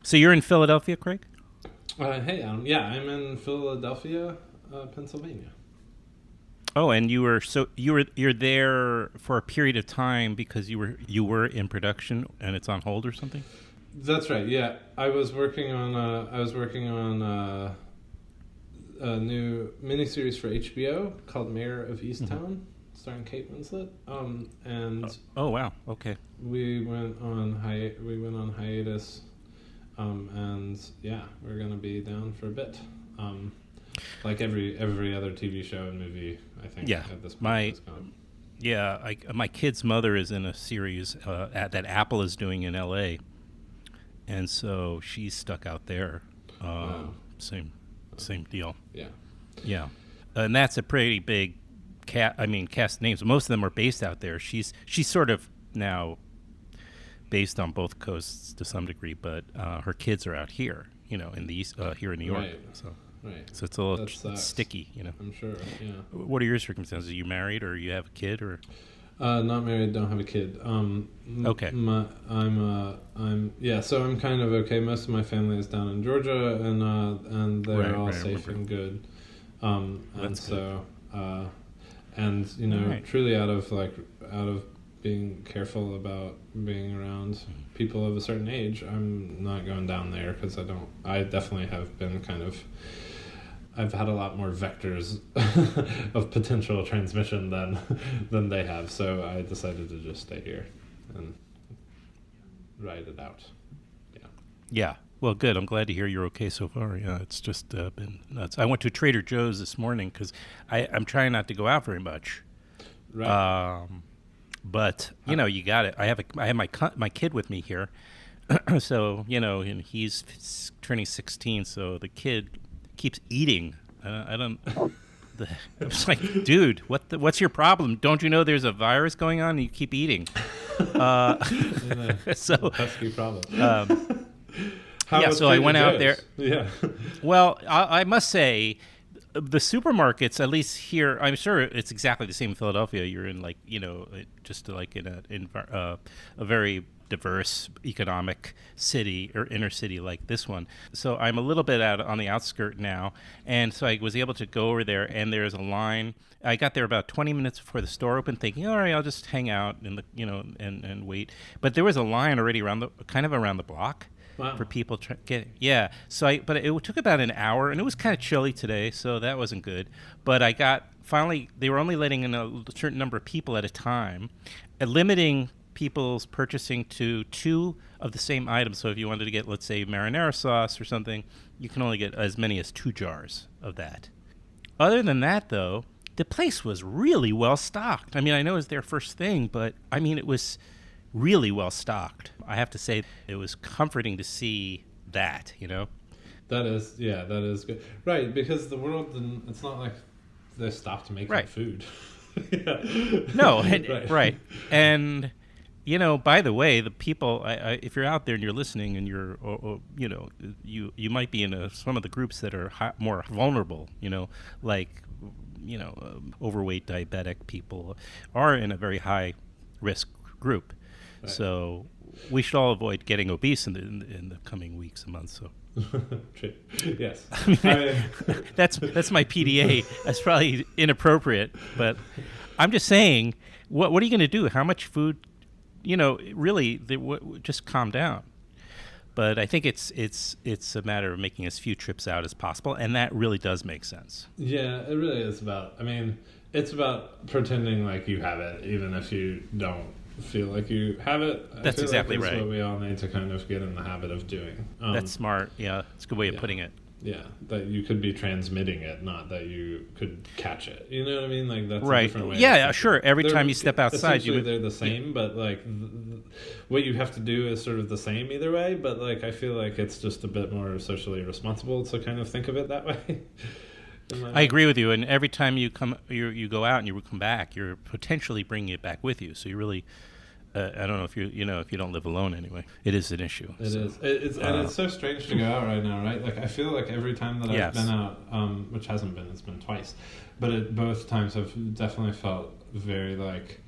So you're in Philadelphia, Craig? Hey, yeah, I'm in Philadelphia, Pennsylvania. Oh, and you're there for a period of time because you were in production and it's on hold or something? That's right. Yeah, I was working on a new miniseries for HBO called Mayor of Easttown, starring Kate Winslet. And oh wow, okay. We went on hiatus, and yeah, we're gonna be down for a bit. Like every other TV show and movie, I think. Yeah, at this point my kid's mother is in a series that Apple is doing in L.A., and so she's stuck out there. Wow. Same deal. Yeah, and that's a pretty big cast names. Most of them are based out there. She's sort of now based on both coasts to some degree, but her kids are out here, in the East, here in New York. Right. So it's a little sticky, I'm sure. Yeah. What are your circumstances? Are you married, or you have a kid, or? Not married. Don't have a kid. Okay. So I'm kind of okay. Most of my family is down in Georgia, and they're all safe and good. That's so, Right. truly out of being careful about being around people of a certain age, I'm not going down there because I definitely have been I've had a lot more vectors of potential transmission than they have, so I decided to just stay here and ride it out. Yeah. Well, good. I'm glad to hear you're okay so far. Yeah, it's just been nuts. I went to Trader Joe's this morning because I'm trying not to go out very much. Right. But you got it. I have my kid with me here, so and he's turning 16. So the kid keeps eating. I don't. It's like, dude, what's your problem? Don't you know there's a virus going on and you keep eating? So pesky problem. So I went out there. Yeah. Well, I must say, the supermarkets, at least here, I'm sure it's exactly the same in Philadelphia. You're in just like in a very diverse economic city or inner city like this one. So I'm a little bit out on the outskirt now, and so I was able to go over there, and there's a line. I got there about 20 minutes before the store opened, thinking, all right, I'll just hang out in and wait. But there was a line already around the block. Wow. For people but it took about an hour, and it was kind of chilly today, so that wasn't good. But they were only letting in a certain number of people at a time, limiting people's purchasing to 2 of the same items. So if you wanted to get, let's say, marinara sauce or something, you can only get as many as 2 jars of that. Other than that, though, the place was really well stocked. I mean, I know it was their first thing, but I mean, it was really well stocked. I have to say, it was comforting to see that, That is good. Right, because the world it's not like they stopped making food. No, right. And, by the way, the people, if you're out there and you're listening and you're, you might be in some of the groups that are more vulnerable, like, overweight diabetic people are in a very high risk group. Right. So we should all avoid getting obese in the coming weeks and months. So, yes, that's my PDA. That's probably inappropriate, but I'm just saying, what are you going to do? How much food? Really, just calm down. But I think it's a matter of making as few trips out as possible, and that really does make sense. Yeah, it really is about. I mean, it's about pretending like you have it, even if you don't feel like you have it. That's exactly right. That's what we all need to kind of get in the habit of doing. That's smart. Yeah, it's a good way of putting it. Yeah, that you could be transmitting it, not that you could catch it. You know what I mean? Like that's right. A different way. Yeah, sure. Every time you step outside, they're the same, but like what you have to do is sort of the same either way. But like I feel like it's just a bit more socially responsible to kind of think of it that way. I agree with you. And every time you go out and you come back, you're potentially bringing it back with you. So you really. I don't know if if you don't live alone anyway, it is an issue. It is. And it's so strange to go out right now, right? Like I feel like every time that I've been out, which hasn't been, it's been twice, but both times I've definitely felt very like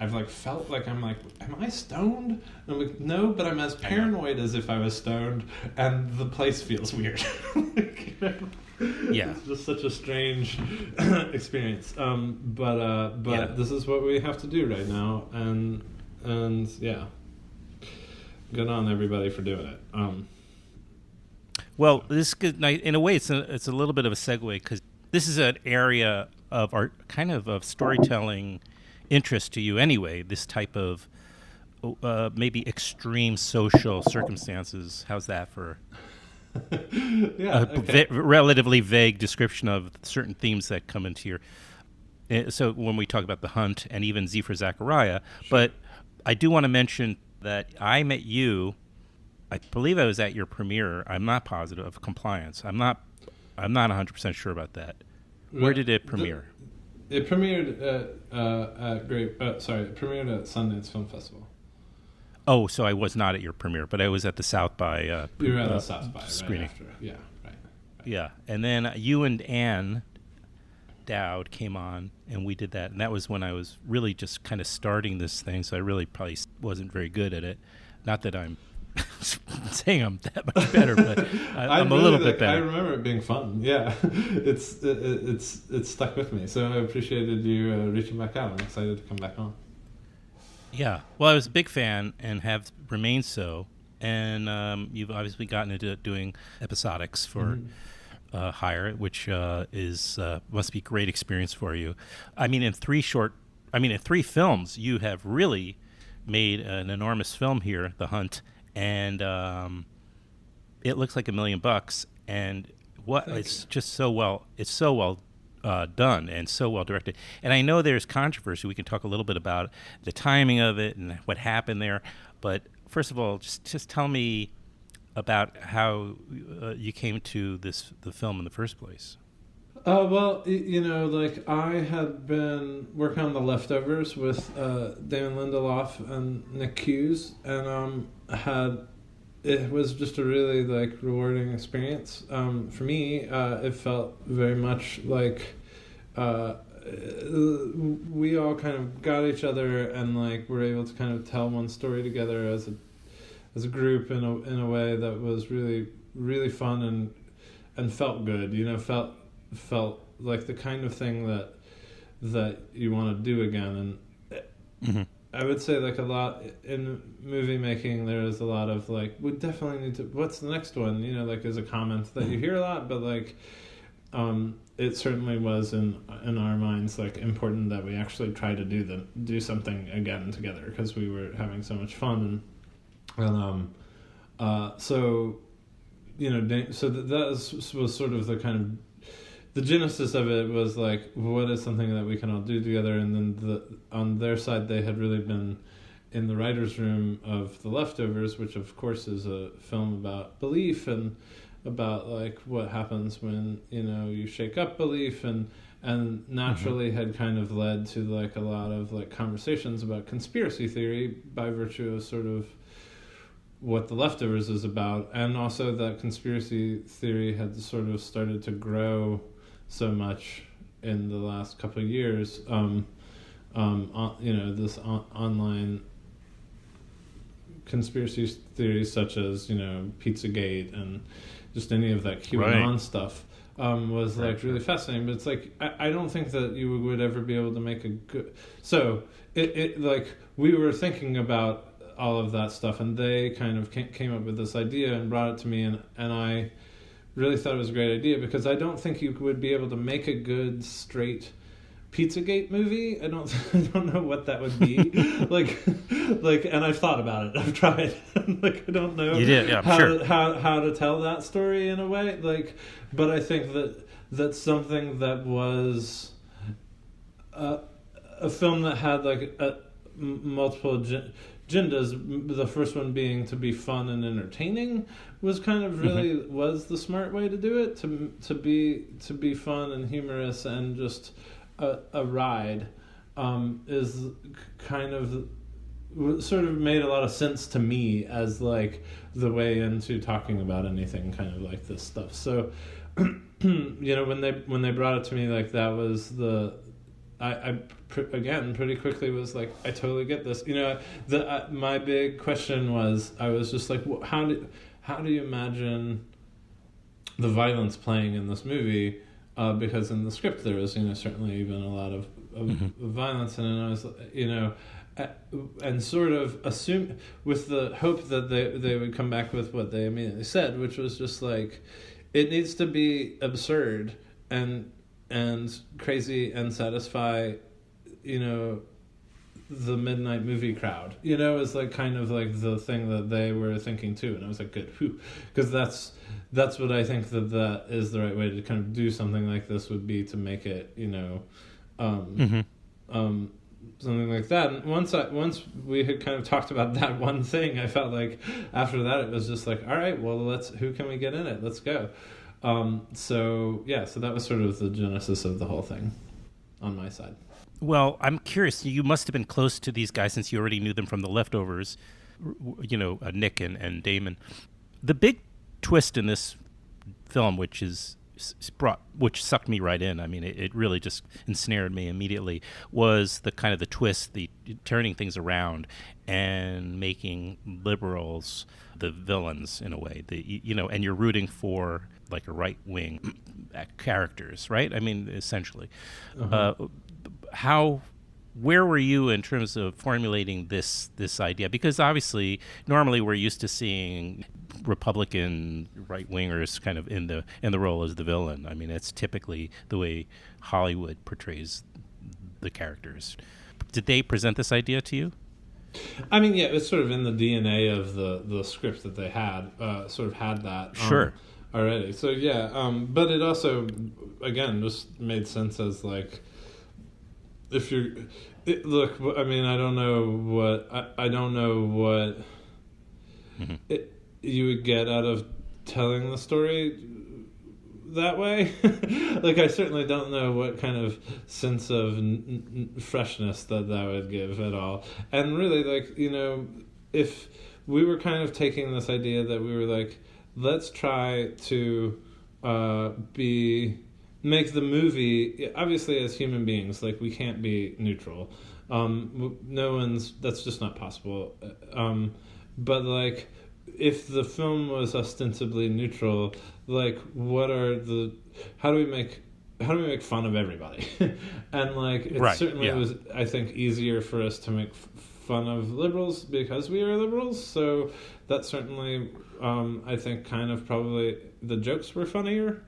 I've like felt like I'm like, am I stoned? And I'm like, no, but I'm as paranoid as if I was stoned, and the place feels weird. Like, you know? Yeah, it's just such a strange experience. But this is what we have to do right now, and yeah, good on everybody for doing it. Well, this could, in a way, it's a little bit of a segue because this is an area of art, kind of storytelling interest to you anyway. This type of maybe extreme social circumstances. How's that for relatively vague description of certain themes that come into your? So when we talk about The Hunt and even Z for Zachariah, sure. But I do want to mention that I met you. I believe I was at your premiere. I'm not positive of Compliance. I'm not 100% sure about that. Where did it premiere? It premiered it premiered at Sundance Film Festival. Oh, so I was not at your premiere, but I was at the South by you were at the South by screening. Right after. Yeah, right. Yeah, and then you and Ann Dowd came on, and we did that, and that was when I was really just kind of starting this thing, so I really probably wasn't very good at it. Not that I'm saying I'm that much better, but I'm really a little bit better. I remember it being fun. Yeah, it's stuck with me. So I appreciated you reaching back out. I'm excited to come back on. Yeah, well, I was a big fan and have remained so. And you've obviously gotten into doing episodics for hire, which must be a great experience for you. I mean, in 3 films, you have really made an enormous film here, The Hunt. And it looks like $1 million, and it's just so well done and so well directed. And I know there's controversy. We can talk a little bit about the timing of it and what happened there. But first of all, just tell me about how you came to the film in the first place. Well, like I had been working on The Leftovers with Damon Lindelof and Nick Hughes, and it was just a really like rewarding experience. For me, it felt very much like we all kind of got each other and like were able to kind of tell one story together as a group in a way that was really, really fun and felt good. Felt like the kind of thing that you want to do again. And I would say like a lot in movie making, there is a lot of like, we definitely need to, what's the next one? Like as a comment that you hear a lot, but like it certainly was in our minds like important that we actually try to do something again together because we were having so much fun. So that was sort of the kind of the genesis of it was like, what is something that we can all do together? And then on their side, they had really been in the writer's room of The Leftovers, which of course is a film about belief and about like what happens when, you shake up belief and naturally had kind of led to like a lot of like conversations about conspiracy theory by virtue of sort of what The Leftovers is about. And also that conspiracy theory had sort of started to grow so much in the last couple of years, this online conspiracy theories such as, Pizzagate and just any of that QAnon stuff was like really fascinating. But it's like, I don't think that you would ever be able to make a good... So it like we were thinking about all of that stuff and they kind of came up with this idea and brought it to me and I really thought it was a great idea because I don't think you would be able to make a good straight Pizzagate movie. I don't know what that would be. like and I've thought about it. I've tried. Like I don't know. You did, yeah, how to tell that story in a way. Like, but I think that's something that was a film that had like multiple agendas. The first one being to be fun and entertaining was kind of really was the smart way to do it. To be fun and humorous and just a ride is kind of sort of made a lot of sense to me as like the way into talking about anything kind of like this stuff. So when they brought it to me, like that was again pretty quickly was like, I totally get this. My big question was, I was just like, how do you imagine the violence playing in this movie? Because in the script there was, certainly even a lot of violence, and I was, and sort of assume with the hope that they would come back with what they immediately said, which was just like, it needs to be absurd and crazy and satisfy, the midnight movie crowd, is like kind of like the thing that they were thinking too. And I was like, good, because that's what I think that is the right way to kind of do something like this, would be to make it, something like that. And once we had kind of talked about that one thing, I felt like after that it was just like, all right, well, who can we get in it? Let's go. So that was sort of the genesis of the whole thing on my side. Well, I'm curious. You must have been close to these guys since you already knew them from The Leftovers, Nick and Damon. The big twist in this film, which sucked me right in, I mean, it really just ensnared me immediately, was the kind of the twist, the turning things around and making liberals the villains in a way. And you're rooting for like a right-wing characters, right? I mean, essentially. Where were you in terms of formulating this idea? Because obviously, normally we're used to seeing Republican right-wingers kind of in the role as the villain. I mean, it's typically the way Hollywood portrays the characters. Did they present this idea to you? I mean, yeah, it's sort of in the DNA of the script that they had, sort of had that. Sure. Already. So, yeah, but it also, again, just made sense as, like, if you're... look, I mean, I don't know what you would get out of telling the story that way. Like, I certainly don't know what kind of sense of freshness that would give at all. And really, like, if we were kind of taking this idea that we were like, let's try to make the movie, obviously as human beings, like, we can't be neutral. That's just not possible. But, like, if the film was ostensibly neutral, like, how do we make fun of everybody? And, like, it certainly was, I think, easier for us to make fun of liberals because we are liberals. So that certainly, I think, kind of probably the jokes were funnier.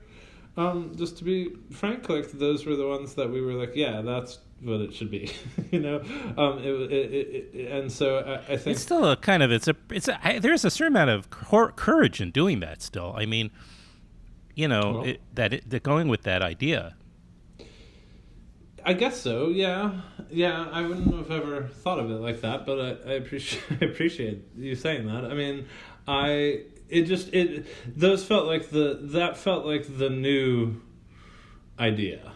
Just to be frank, like, those were the ones that we were like, yeah, that's what it should be, and so I think it's still a kind of there's a certain amount of courage in doing that. Still, I mean, that going with that idea. I guess so. Yeah. I wouldn't have ever thought of it like that, but I appreciate you saying that. I mean, those felt like the new idea.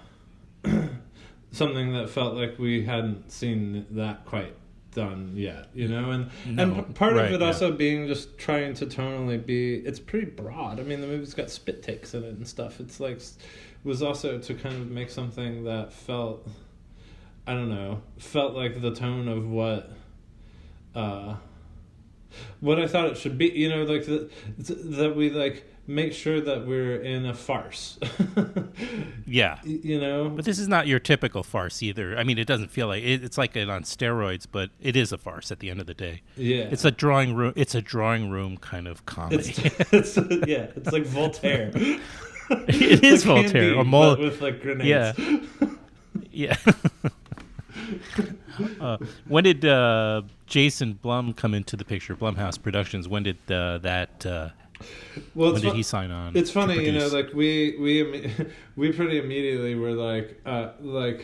Something that felt like we hadn't seen that quite done yet, and part of it also being just trying to tonally it's pretty broad. I mean, the movie's got spit takes in it and stuff. It's like, was also to kind of make something that felt like the tone of what I thought it should be, like that we like make sure that we're in a farce. Yeah. But this is not your typical farce either. I mean, it doesn't feel like it's like it on steroids, but it is a farce at the end of the day. Yeah. It's a drawing room kind of comedy. It's like Voltaire. It is like Voltaire. Candy, but with like grenades. Yeah. When did Jason Blum come into the picture? Blumhouse Productions. When did when did he sign on? It's funny, like we pretty immediately were like, Damon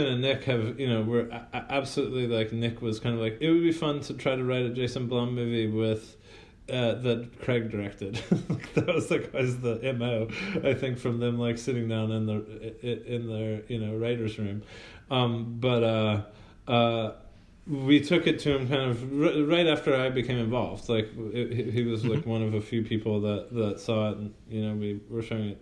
and Nick have, we're absolutely like, Nick was kind of like, it would be fun to try to write a Jason Blum movie with that Craig directed. That was like the MO, I think, from them, like sitting down in their writer's room. But we took it to him kind of right after I became involved. Like he was like one of a few people that saw it, and we were showing it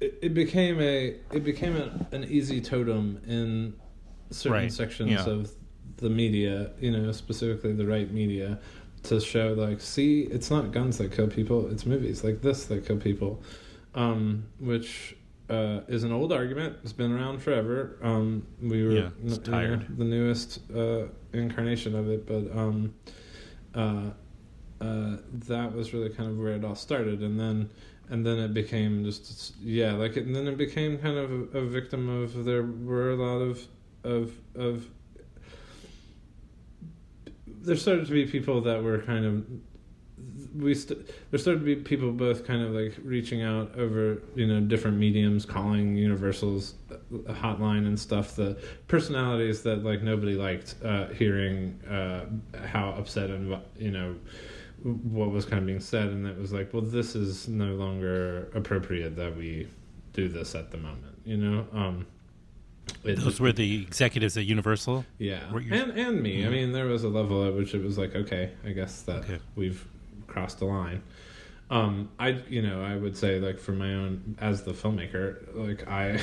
it became an easy totem in certain sections of the media, specifically the right media, to show like, see, it's not guns that kill people, it's movies like this that kill people, which is an old argument. It's been around forever. We were tired. The newest incarnation of it, but that was really kind of where it all started, and then it became just and then it became kind of a victim of, there were a lot of there started to be people that were kind of there started to be people both kind of like reaching out over different mediums, calling Universal's hotline and stuff, the personalities that like nobody liked, hearing how upset and what was kind of being said, and it was like, well, this is no longer appropriate that we do this at the moment, Those were the executives at Universal? Yeah, and me. Mm-hmm. I mean, there was a level at which it was like, okay, I guess that we've crossed the line. I would say, like, for my own, as the filmmaker, like, I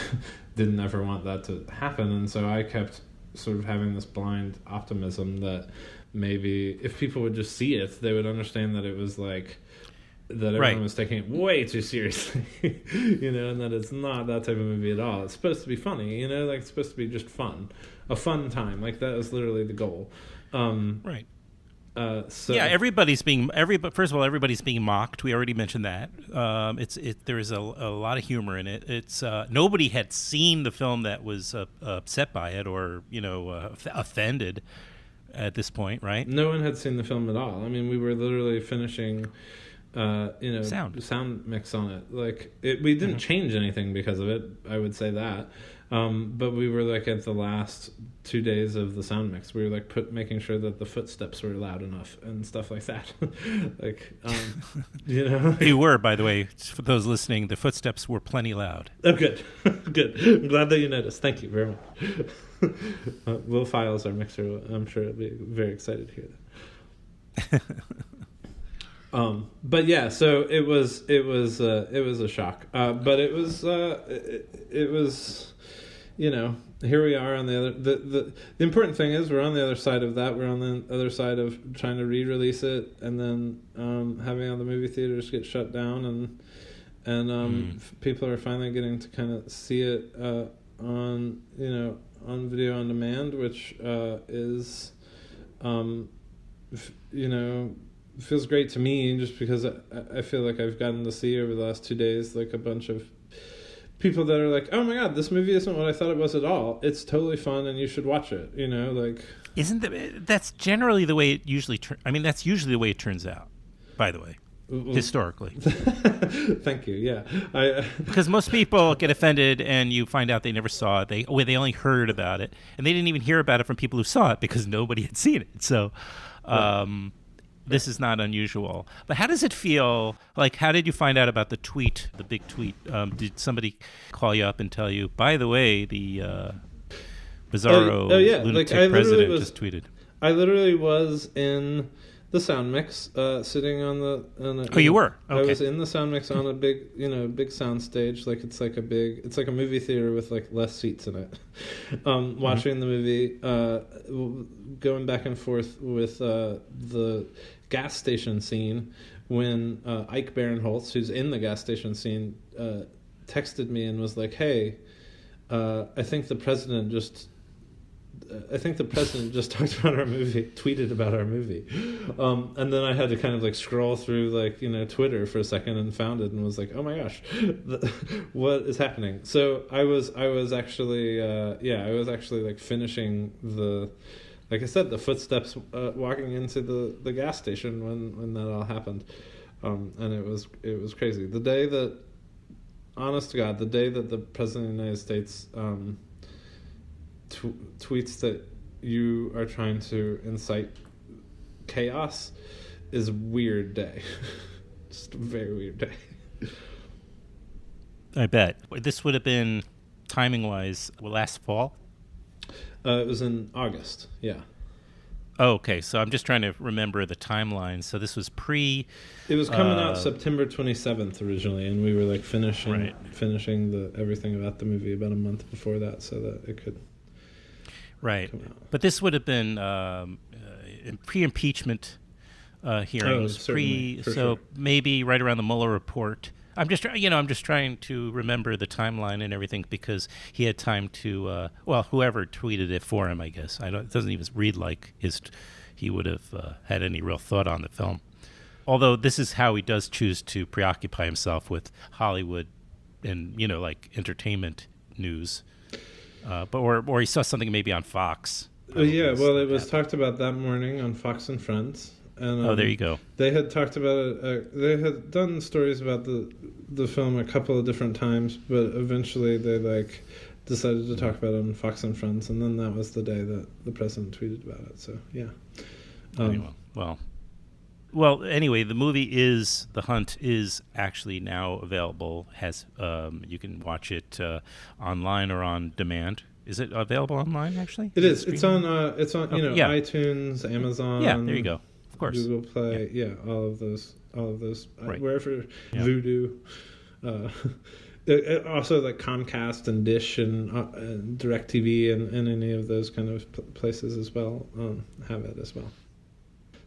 didn't ever want that to happen, and so I kept sort of having this blind optimism that maybe if people would just see it, they would understand that it was like, that everyone was taking it way too seriously, and that it's not that type of movie at all. It's supposed to be funny, like it's supposed to be just fun, a fun time. Like that was literally the goal. Right. So everybody's being mocked. We already mentioned that. There is a lot of humor in it. It's nobody had seen the film that was upset by it or offended at this point, right? No one had seen the film at all. I mean, we were literally finishing sound mix on it. Like we didn't change anything because of it, I would say that. But we were like at the last 2 days of the sound mix, we were like making sure that the footsteps were loud enough and stuff like that. Like, You were, by the way, for those listening, the footsteps were plenty loud. Oh, good. Good. I'm glad that you noticed. Thank you very much. Will Files, our mixer, I'm sure he'll be very excited to hear that. But yeah, so it was a shock. But it was, here we are on the other. The important thing is we're on the other side of that. We're on the other side of trying to re-release it, and then having all the movie theaters get shut down, and people are finally getting to kind of see it on video on demand, which is feels great to me, just because I feel like I've gotten to see over the last 2 days like a bunch of people that are like, oh my god, this movie isn't what I thought it was at all. It's totally fun and you should watch it. Like, that's generally the way it usually that's usually the way it turns out, by the way, historically. Thank you. Yeah, because most people get offended and you find out they never saw it. They only heard about it, and they didn't even hear about it from people who saw it because nobody had seen it. So this is not unusual. But how does it feel? Like, how did you find out about the tweet, the big tweet? Did somebody call you up and tell you, by the way, the bizarro lunatic president just tweeted? I literally was in the sound mix, sitting on the. You were? Okay. I was in the sound mix on a big sound stage. Like it's like a movie theater with like less seats in it. Watching the movie, going back and forth with the gas station scene when Ike Barinholtz, who's in the gas station scene, texted me and was like, "Hey, I think the president just talked about our movie, tweeted about our movie." And then I had to kind of like scroll through like, Twitter for a second and found it and was like, oh my gosh, what is happening? So I was actually like finishing like I said, the footsteps walking into the gas station when that all happened. And it was crazy. The day that, honest to God, the day that the President of the United States tweets that you are trying to incite chaos is a weird day. Just a very weird day. I bet. This would have been, timing-wise, last fall? It was in August, yeah. Oh, okay, so I'm just trying to remember the timeline. So this was pre. It was coming out September 27th originally, and we were like finishing the everything about the movie about a month before that, so that it could. Right, but this would have been pre-impeachment hearings, sure. maybe right around the Mueller report. I'm just trying to remember the timeline and everything because he had time to. Whoever tweeted it for him, I guess. It doesn't even read like he would have had any real thought on the film. Although this is how he does choose to preoccupy himself with Hollywood and like entertainment news. Or he saw something maybe on Fox. It was talked about that morning on Fox and Friends. And, there you go. They had talked about it. They had done stories about the film a couple of different times, but eventually they decided to talk about it on Fox and Friends, and then that was the day that the president tweeted about it. So yeah. Anyway, the movie The Hunt is actually now available. You can watch it online or on demand. Is it available online? Actually, it is. It's on iTunes, Amazon. Yeah, there you go. Of course, Google Play. Yeah, all of those. Right. Wherever Vudu. Also, like Comcast and Dish and DirecTV and any of those kind of places as well have it as well.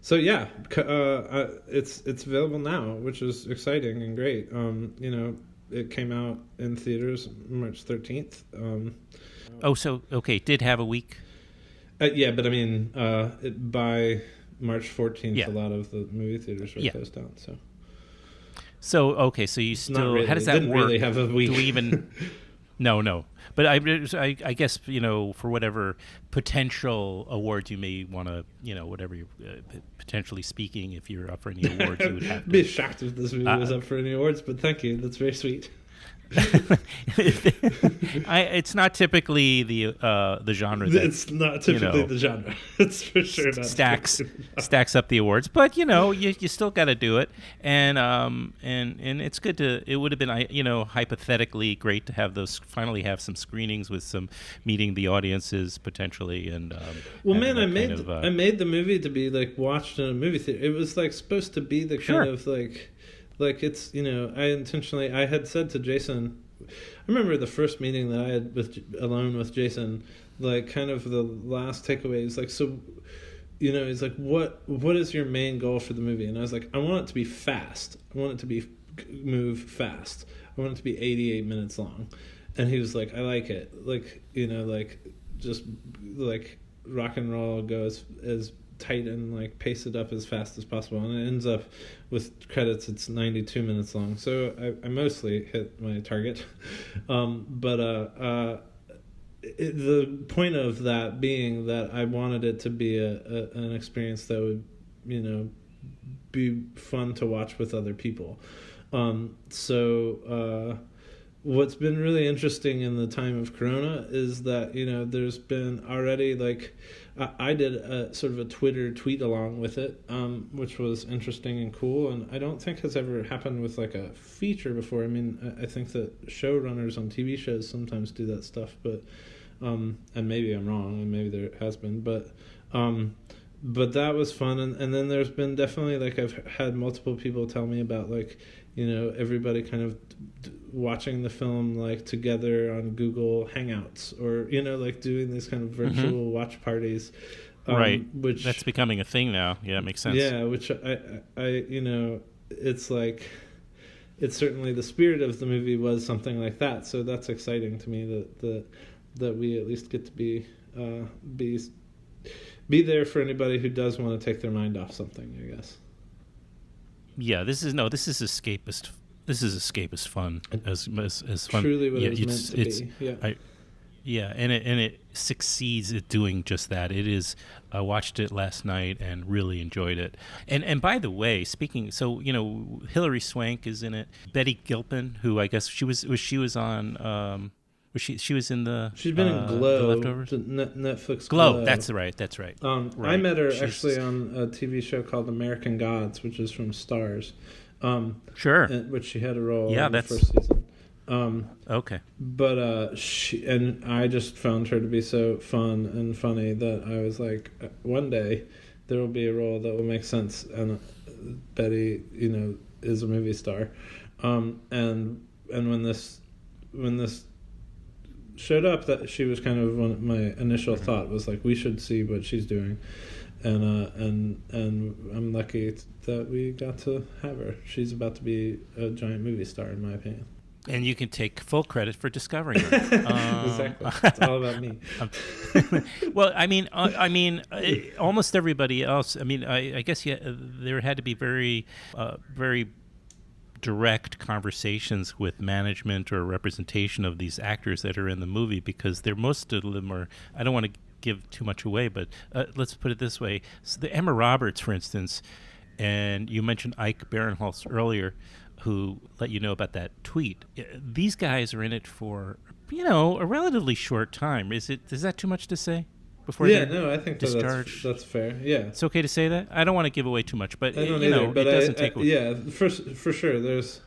So yeah, it's available now, which is exciting and great. It came out in theaters March 13th. Did have a week. Yeah, but I mean, by March 14th, a lot of the movie theaters were closed down. So you still really. How does that work? Really have a week. Do we even? No. But I guess for whatever potential awards you may want to whatever you're potentially speaking, if you're up for any awards, you would have to be shocked if this movie was up for any awards. But thank you, that's very sweet. It's not typically the genre that it's not typically the genre. It's for sure not stacks up the awards, but you still got to do it, and it's good to. It would have been hypothetically great to finally have some screenings with some meeting the audiences potentially, and I made the movie to be like watched in a movie theater. It was like supposed to be the kind of like it's I had said to Jason, I remember the first meeting that I had alone with Jason, like kind of the last takeaway is like, so he's like, what is your main goal for the movie? And I was like, I want it to be fast. I want it to move fast. I want it to be 88 minutes long. And he was like, I like it, like just like rock and roll, go as tight and like pace it up as fast as possible, and it ends up with credits it's 92 minutes long, so I mostly hit my target. The point of that being that I wanted it to be an experience that would be fun to watch with other people. What's been really interesting in the time of Corona is that there's been already like I did a sort of a Twitter tweet along with it, which was interesting and cool, and I don't think has ever happened with like a feature before. I mean, I think that showrunners on TV shows sometimes do that stuff, but and maybe I'm wrong, and maybe there has been, but that was fun, and then there's been definitely like I've had multiple people tell me about like everybody kind of watching the film like together on Google Hangouts, or like doing these kind of virtual watch parties, right? Which that's becoming a thing now. Yeah, it makes sense. Yeah, which I it's like it's certainly the spirit of the movie was something like that. So that's exciting to me that we at least get to be there for anybody who does want to take their mind off something, I guess. Yeah, this is escapist. This is escapist fun as fun. Truly, what it was meant to be. Yeah. And it succeeds at doing just that. It is. I watched it last night and really enjoyed it. And by the way, speaking, so Hilary Swank is in it. Betty Gilpin, who I guess she was on. She was in the. She's been in Glow. The Leftovers. Netflix Glow. That's right. Right. I met her actually on a TV show called American Gods, which is from Starz. Sure. Which she had a role in the first season. Okay. But I just found her to be so fun and funny that I was like, one day there will be a role that will make sense, and Betty, is a movie star. And when this showed up, that she was kind of my initial thought was like, we should see what she's doing, and I'm lucky that we got to have her. She's about to be a giant movie star, in my opinion. And you can take full credit for discovering her. Exactly, it's all about me. Well, I mean, almost everybody else. I mean, I guess there had to be very, very direct conversations with management or representation of these actors that are in the movie, because most of them are. I don't want to give too much away, but let's put it this way: so the Emma Roberts, for instance, and you mentioned Ike Barinholtz earlier, who let you know about that tweet. These guys are in it for a relatively short time. Is that too much to say? Before I think discharged? That's fair. Yeah, it's okay to say that. I don't want to give away too much, but but it doesn't take away. Yeah, for sure. The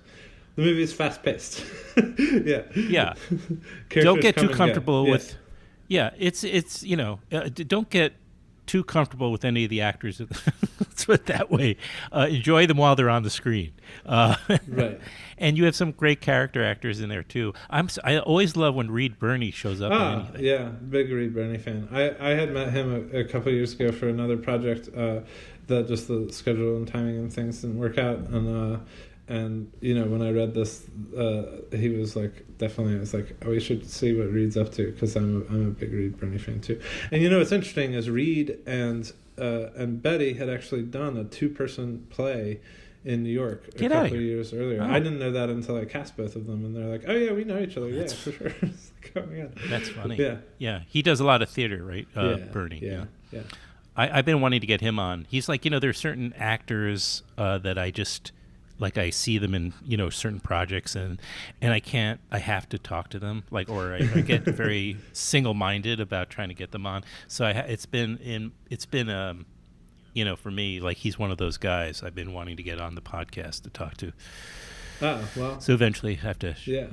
movie is fast paced. Yeah. Don't get too comfortable with. Yeah, it's don't get too comfortable with any of the actors. Let's put it that way. Enjoy them while they're on the screen. Right. And you have some great character actors in there too. I always love when Reed Birney shows up in anything. Yeah, big Reed Birney fan. I had met him a couple of years ago for another project that just the schedule and timing and things didn't work out, and when I read this, he was like, definitely, I was like, oh, we should see what Reed's up to, because I'm a big Reed Birney fan too. And what's interesting is Reed and Betty had actually done a 2-person play in New York a couple of years earlier. Oh. I didn't know that until I cast both of them, and they're like, oh yeah, we know each other. Yeah, for sure. It's like, oh my God. That's funny. Yeah. He does a lot of theater, right? Bernie. Yeah. I've been wanting to get him on. He's like, there are certain actors that I just, like, I see them in, certain projects, and I have to talk to them, like, or I get very single-minded about trying to get them on. So it's been for me, like, he's one of those guys I've been wanting to get on the podcast to talk to. Oh, well. So eventually I have to. He's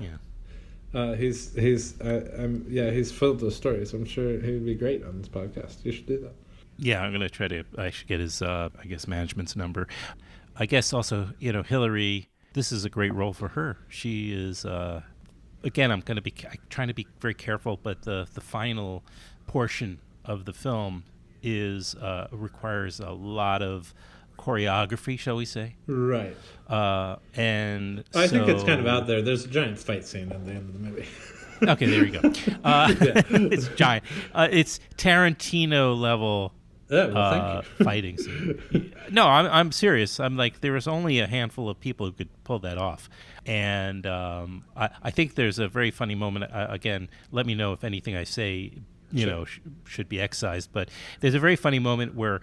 filled with stories. I'm sure he would be great on this podcast. You should do that. Yeah, I'm going to try to. I should get his, management's number. I guess also, Hilary. This is a great role for her. She is. Again, I'm trying to be very careful, but the final portion of the film requires a lot of choreography, shall we say? Right. And I think it's kind of out there. There's a giant fight scene at the end of the movie. Okay, there you go. It's giant. It's Tarantino level thank you. fighting scene. No, I'm serious. I'm like, there was only a handful of people who could pull that off. And I think there's a very funny moment. Again, let me know if anything I say should be excised, but there's a very funny moment where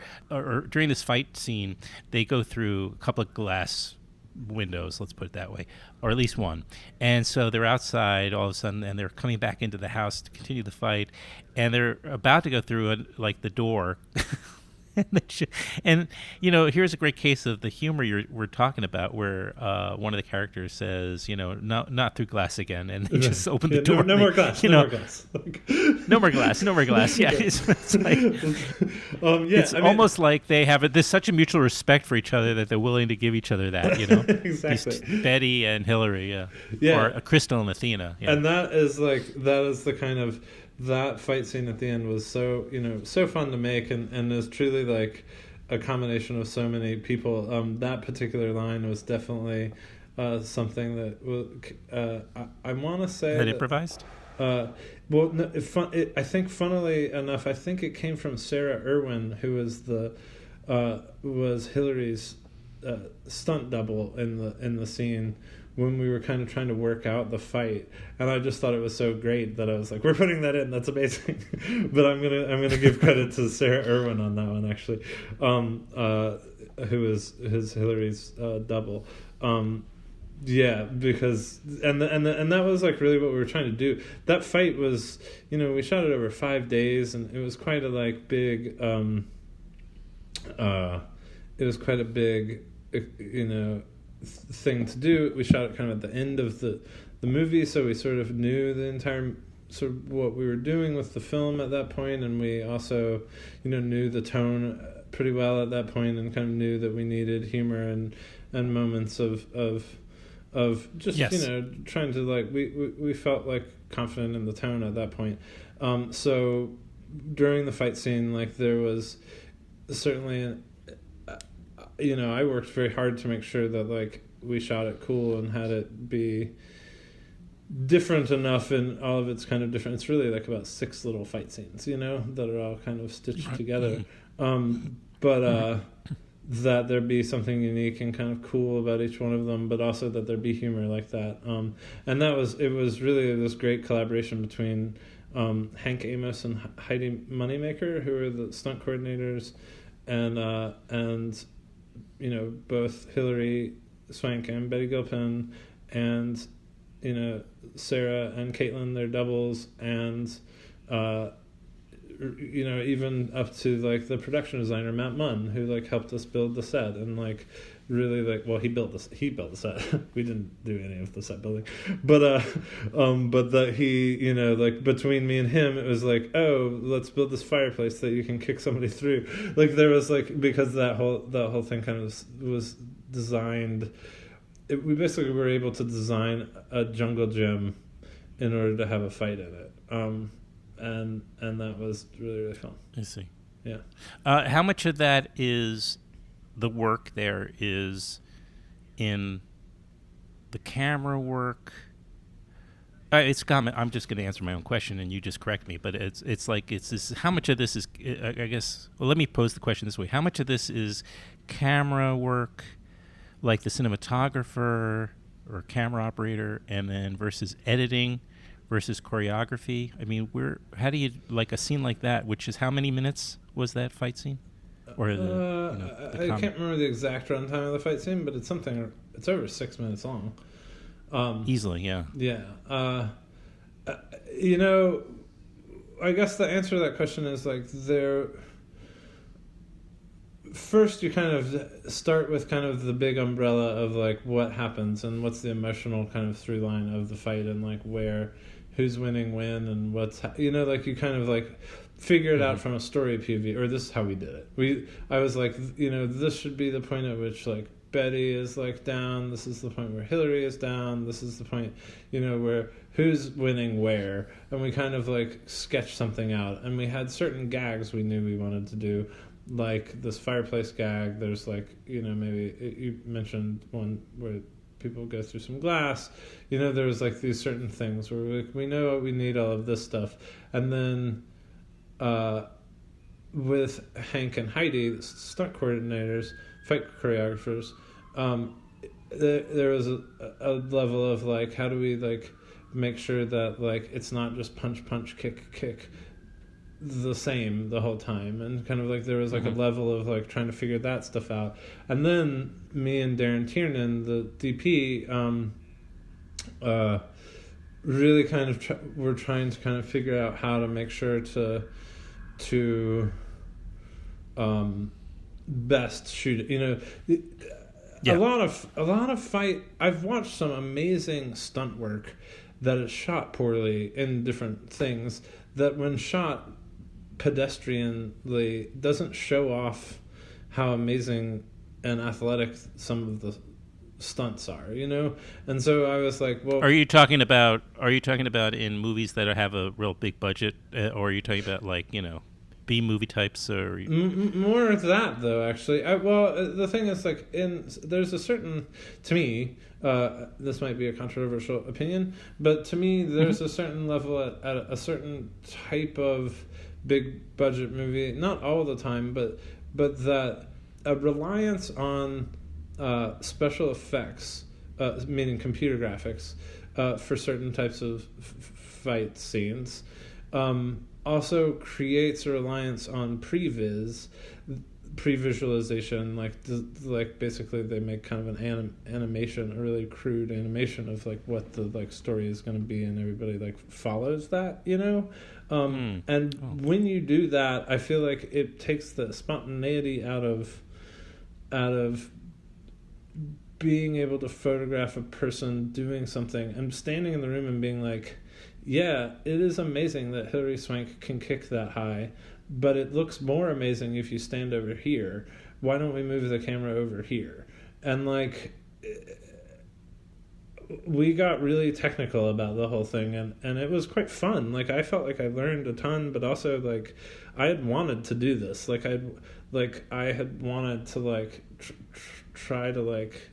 during this fight scene, they go through a couple of glass windows, let's put it that way, or at least one, and so they're outside all of a sudden, and they're coming back into the house to continue the fight, and they're about to go through the door. And here's a great case of the humor we're talking about, where one of the characters says, not through glass again, and they just open the door. No more glass. No more glass. No more glass. No more glass. Yeah, it's like it's almost like they have there's such a mutual respect for each other that they're willing to give each other that. Exactly. Betty and Hilary, or Crystal and Athena. Yeah. And that is the kind of. That fight scene at the end was so fun to make, and is truly like a combination of so many people. That particular line was definitely something that was, I want to say that improvised. I think, funnily enough, I think it came from Sarah Irwin, who was Hilary's stunt double in the scene when we were kind of trying to work out the fight, and I just thought it was so great that I was like, we're putting that in, that's amazing. But I'm gonna give credit to Sarah Irwin on that one, actually, who is Hilary's double. Because and that was like really what we were trying to do. That fight was, we shot it over 5 days, and it was quite a big thing to do. We shot it kind of at the end of the movie, so we sort of knew the entire sort of what we were doing with the film at that point, and we also, knew the tone pretty well at that point, and kind of knew that we needed humor and moments of just yes. trying to we felt like confident in the tone at that point. So during the fight scene, there was certainly I worked very hard to make sure that we shot it cool and had it be different enough in all of its kind of different. It's really about 6 little fight scenes, that are all kind of stitched together. But that there be something unique and kind of cool about each one of them, but also that there be humor like that. And it was really this great collaboration between Hank Amos and Heidi Moneymaker, who are the stunt coordinators, and both Hilary Swank and Betty Gilpin, and Sarah and Caitlin, their doubles, and even up to the production designer Matt Munn, who helped us build the set, and really he built the set. We didn't do any of the set building, but that he between me and him, it was oh, let's build this fireplace that you can kick somebody through. There was because that whole thing kind of was designed. We basically were able to design a jungle gym in order to have a fight in it. And that was really, really fun. I see. Yeah. How much of that is the work there is in the camera work? It's common. I'm just going to answer my own question, and you just correct me. But it's this. How much of this is? I guess. Well, let me pose the question this way: how much of this is camera work, like the cinematographer or camera operator, and then versus editing? Versus choreography. I mean, how do you a scene like that? Which is how many minutes was that fight scene? Or I can't remember the exact runtime of the fight scene, but it's something. It's over 6 minutes long. Easily, yeah. Yeah. I guess the answer to that question is there. First, you kind of start with kind of the big umbrella of what happens and what's the emotional kind of through line of the fight, and who's winning when, and what's you kind of figure it out from a story POV. Or this is how we did it. I was this should be the point at which Betty is down. This is the point where Hilary is down. This is the point where who's winning where, and we kind of sketched something out. And we had certain gags we knew we wanted to do. This fireplace gag, there's maybe you mentioned one where people go through some glass. There was these certain things where we know we need all of this stuff. And then with Hank and Heidi, the stunt coordinators, fight choreographers, there was a level of how do we make sure that it's not just punch punch kick kick the same the whole time, and kind of there was a level of trying to figure that stuff out. And then me and Darren Tiernan, the DP, really kind of we're trying to kind of figure out how to make sure to best shoot it. A lot of fight. I've watched some amazing stunt work that is shot poorly in different things, that when shot pedestrianly doesn't show off how amazing and athletic some of the stunts are, And so I was well, are you talking about in movies that have a real big budget, or are you talking about B movie types, or more of that though? Actually, the thing is there's a certain, to me, this might be a controversial opinion, but to me there's a certain level at a certain type of big budget movie, not all the time, but that a reliance on special effects, meaning computer graphics, for certain types of fight scenes, also creates a reliance on pre-visualization, basically they make kind of an animation, a really crude animation of what the story is going to be, and everybody follows that, when you do that, I feel it takes the spontaneity out of being able to photograph a person doing something and standing in the room and being like, yeah, it is amazing that Hilary Swank can kick that high, but it looks more amazing if you stand over here. Why don't we move the camera over here? And like, we got really technical about the whole thing, and it was quite fun. Like, I felt like I learned a ton, but also like I had wanted to do this. Like I had wanted to like try to like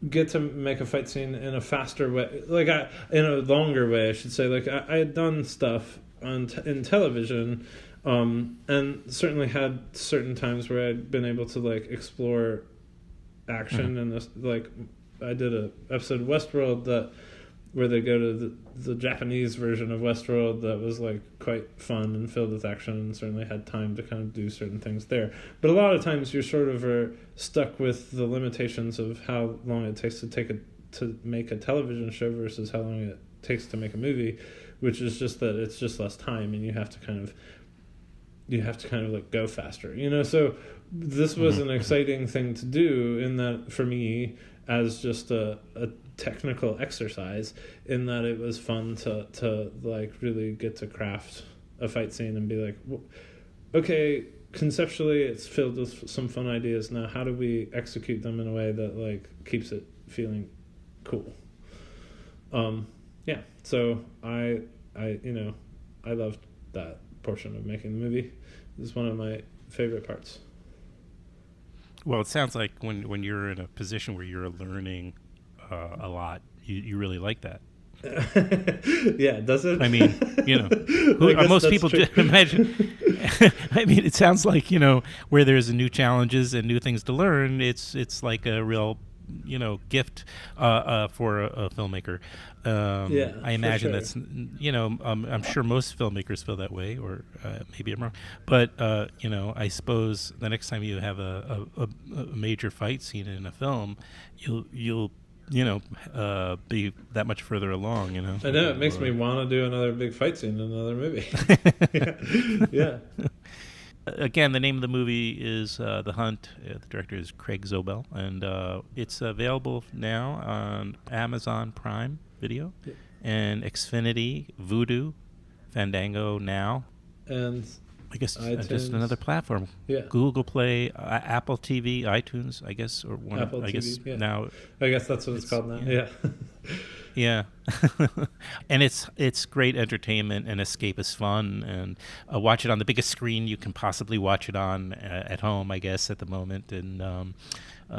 get to make a fight scene in a faster way, like in a longer way, I should say. Like I had done stuff in television, and certainly had certain times where I'd been able to like explore action, and this, like I did a episode of Westworld where they go to the Japanese version of Westworld that was like quite fun and filled with action, and certainly had time to kind of do certain things there. But a lot of times you're sort of stuck with the limitations of how long it takes to make a television show versus how long it takes to make a movie, which is just that it's just less time, and you have to kind of like go faster, you know. So this was an exciting thing to do, in that for me, as just a technical exercise, in that it was fun to like really get to craft a fight scene and be like, okay, conceptually it's filled with some fun ideas. Now how do we execute them in a way that like keeps it feeling cool? Yeah, so I loved that portion of making the movie. It's one of my favorite parts. Well, it sounds like when you're in a position where you're learning a lot, you really like that. Yeah, does it? I mean, you know, most people do, imagine. I mean, it sounds like, you know, where there's new challenges and new things to learn, it's like a real, you know, gift for a filmmaker. Yeah, I imagine sure. that's, you know, I'm sure most filmmakers feel that way, or maybe I'm wrong. But, you know, I suppose the next time you have a major fight scene in a film, you'll you know, be that much further along, you know. I know, it makes me want to do another big fight scene in another movie. Yeah. Again, the name of the movie is The Hunt. The director is Craig Zobel, and it's available now on Amazon Prime Video, and Xfinity, Vudu, Fandango Now, And I guess iTunes. just another platform. Yeah. Google Play, Apple TV, iTunes, I guess, or one. Apple I TV, guess yeah. now. I guess that's what it's called now. Yeah. Yeah. And it's great entertainment and escapist fun, and watch it on the biggest screen you can possibly watch it on at home, I guess, at the moment. And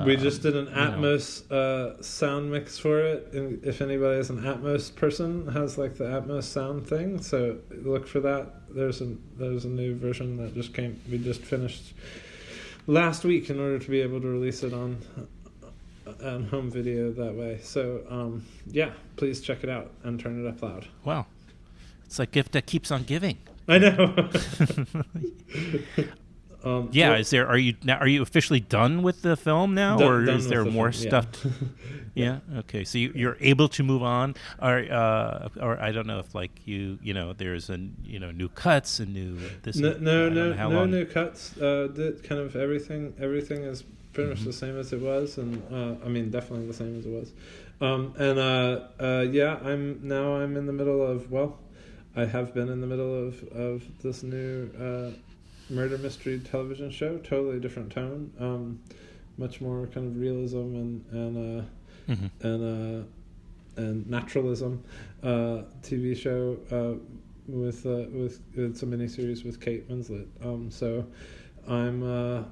we just did an Atmos sound mix for it. And if anybody is an Atmos person, has like the Atmos sound thing, so look for that. There's a new version that we just finished last week in order to be able to release it on home video that way. So yeah, please check it out and turn it up loud. Wow, it's like gift that keeps on giving. I know. Yeah, are you officially done with the film now, or is there more stuff? Yeah. Okay. So you're able to move on, or I don't know if like you know there's new cuts and new this. No new cuts. Kind of everything is pretty much the same as it was, and I mean definitely the same as it was. Yeah, I'm in the middle of I have been in the middle of this new murder mystery television show, totally different tone, much more kind of realism and naturalism, TV show with it's a miniseries with Kate Winslet. So I'm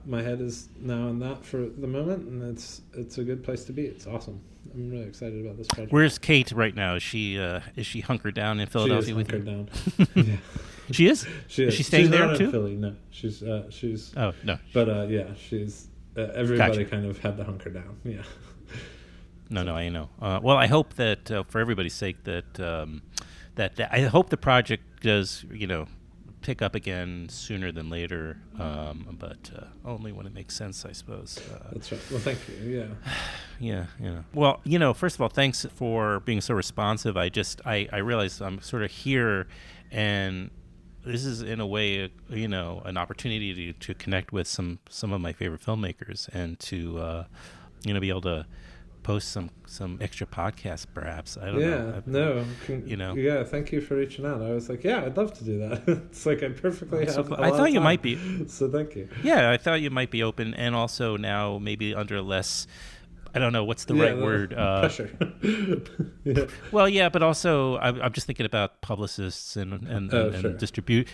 my head is now in that for the moment, and it's a good place to be. It's awesome. I'm really excited about this project. Where's Kate right now? Is she hunkered down in Philadelphia? She is hunkered down. Yeah. She is. Is she staying there not too? In Philly, no. She's. Oh no. But yeah, she's. Everybody Gotcha. kind of had to hunker down. Yeah. No, I know. Well, I hope that for everybody's sake that I hope the project does pick up again sooner than later, but only when it makes sense, I suppose. That's right. Well, thank you. Yeah. Yeah. Well, first of all, thanks for being so responsive. I realize I'm sort of here, and this is in a way, an opportunity to connect with some of my favorite filmmakers, and to be able to post some extra podcasts, perhaps. I don't know. Yeah, thank you for reaching out. I was like, yeah, I'd love to do that. It's like I perfectly have. I thought you might be. So thank you. Yeah, I thought you might be open, and also now maybe under less. I don't know what's the right word. Pressure. Yeah. Well, yeah, but also I'm just thinking about publicists and Sure.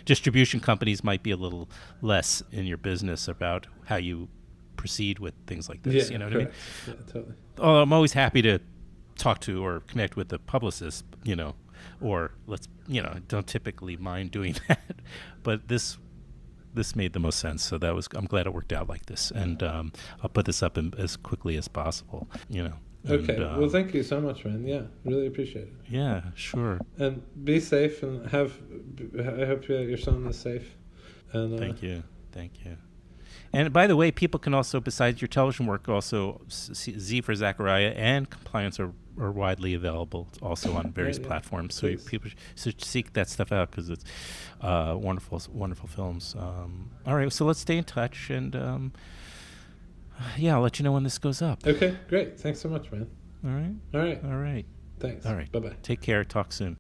distribution companies might be a little less in your business about how you proceed with things like this. Yeah, you know what correct. I mean? Yeah, totally. Oh, I'm always happy to talk to or connect with the publicist, or don't typically mind doing that, but this made the most sense. So I'm glad it worked out like this, and I'll put this up as quickly as possible. Okay. Well, thank you so much, man. Yeah, really appreciate it. Yeah, sure. And be safe, and I hope your son is safe. And Thank you. And by the way, people can also, besides your television work, also Z for Zachariah and Compliance are widely available also on various platforms. So people should seek that stuff out, because it's wonderful films. All right, so let's stay in touch, and I'll let you know when this goes up. Okay, great. Thanks so much, man. All right. All right. All right. Thanks. All right. Bye-bye. Take care. Talk soon.